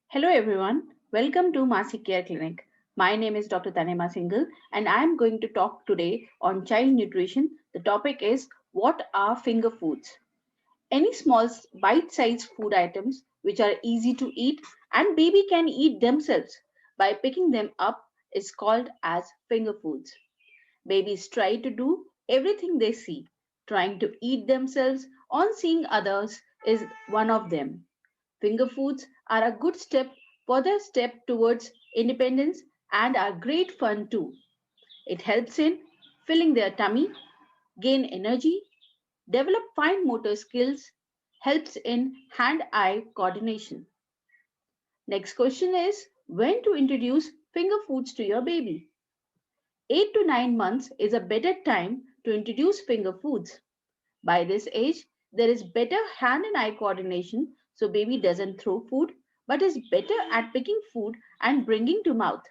Hello everyone, welcome to Masi Care Clinic. My name is Dr. Tanema Singhal and I am going to talk today on child nutrition. The topic is what are finger foods? Any small bite-sized food items which are easy to eat and baby can eat themselves by picking them up is called as finger foods. Babies try to do everything they see. Trying to eat themselves on seeing others is one of them. Finger foods are a good further step towards independence and are great fun too. It helps in filling their tummy, gain energy, develop fine motor skills, helps in hand-eye coordination. Next question is when to introduce finger foods to your baby. 8 to 9 months is a better time to introduce finger foods. By this age, there is better hand and eye coordination so baby doesn't throw food but is better at picking food and bringing to mouth.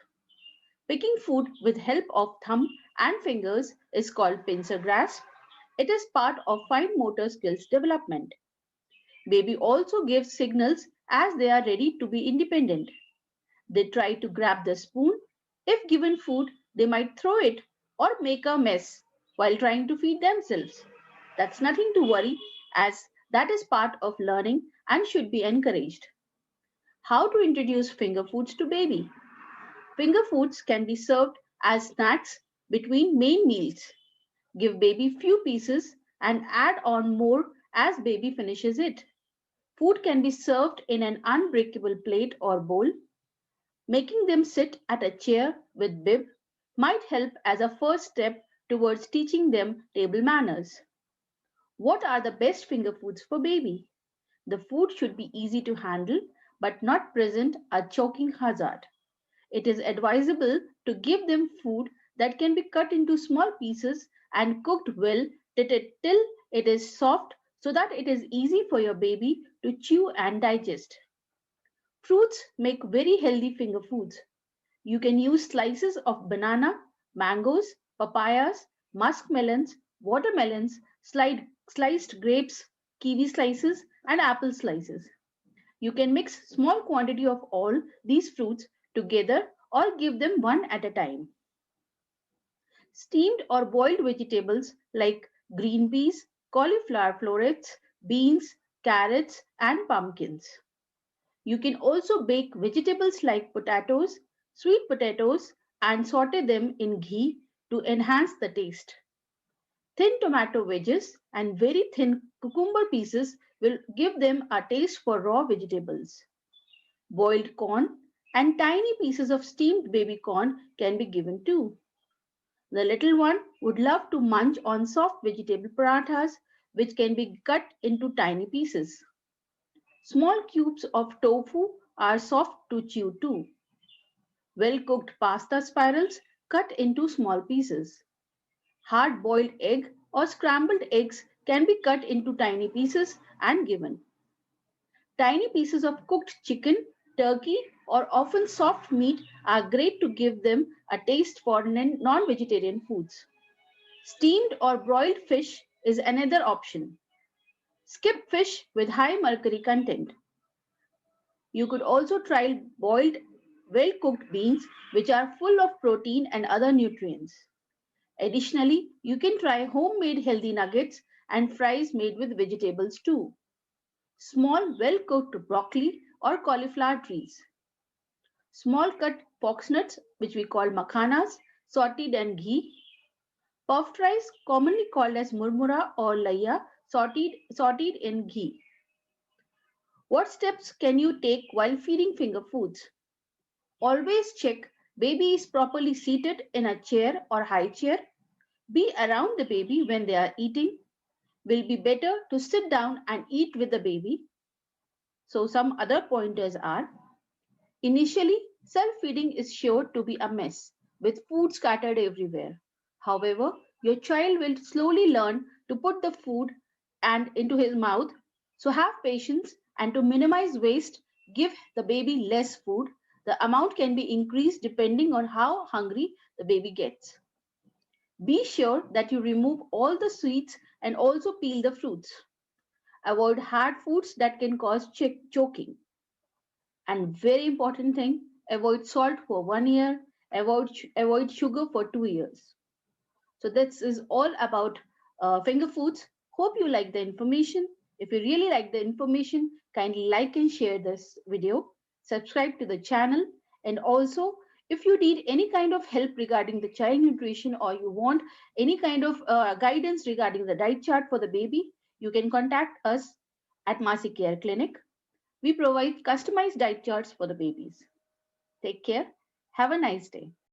Picking food with help of thumb and fingers is called pincer grasp. It is part of fine motor skills development. Baby also gives signals as they are ready to be independent. They try to grab the spoon. If given food, they might throw it or make a mess while trying to feed themselves. That's nothing to worry as that is part of learning and should be encouraged. How to introduce finger foods to baby? Finger foods can be served as snacks between main meals. Give baby few pieces and add on more as baby finishes it. Food can be served in an unbreakable plate or bowl. Making them sit at a chair with bib might help as a first step towards teaching them table manners. What are the best finger foods for baby? The food should be easy to handle but not present a choking hazard. It is advisable to give them food that can be cut into small pieces and cooked well till it is soft so that it is easy for your baby to chew and digest. Fruits make very healthy finger foods. You can use slices of banana, mangoes, papayas, muskmelons, watermelons, sliced grapes, kiwi slices, and apple slices. You can mix small quantity of all these fruits together or give them one at a time. Steamed or boiled vegetables like green peas, cauliflower florets, beans, carrots, and pumpkins. You can also bake vegetables like potatoes, sweet potatoes, and saute them in ghee to enhance the taste. Thin tomato wedges and very thin cucumber pieces will give them a taste for raw vegetables. Boiled corn and tiny pieces of steamed baby corn can be given too. The little one would love to munch on soft vegetable parathas, which can be cut into tiny pieces. Small cubes of tofu are soft to chew too. Well cooked pasta spirals cut into small pieces. Hard boiled egg or scrambled eggs can be cut into tiny pieces and given. Tiny pieces of cooked chicken, turkey, or often soft meat are great to give them a taste for non vegetarian foods. Steamed or broiled fish is another option. Skip fish with high mercury content. You could also try boiled, well cooked beans, which are full of protein and other nutrients. Additionally, you can try homemade healthy nuggets and fries made with vegetables too. Small, well cooked broccoli or cauliflower trees. Small cut foxnuts, which we call makhanas, sauteed in ghee. Puffed rice, commonly called as murmura or laya, sauteed in ghee. What steps can you take while feeding finger foods? Always check baby is properly seated in a chair or high chair. Be around the baby when they are eating. Will be better to sit down and eat with the baby. So some other pointers are initially self-feeding is sure to be a mess with food scattered everywhere. However, your child will slowly learn to put the food and into his mouth. So have patience and to minimize waste, give the baby less food. The amount can be increased depending on how hungry the baby gets. Be sure that you remove all the sweets and also peel the fruits. Avoid hard foods that can cause choking. And very important thing, avoid salt for 1 year, avoid sugar for 2 years. So this is all about finger foods. Hope you like the information. If you really like the information, kindly like and share this video, subscribe to the channel, and also if you need any kind of help regarding the child nutrition or you want any kind of guidance regarding the diet chart for the baby, you can contact us at Masi Care Clinic. We provide customized diet charts for the babies. Take care. Have a nice day.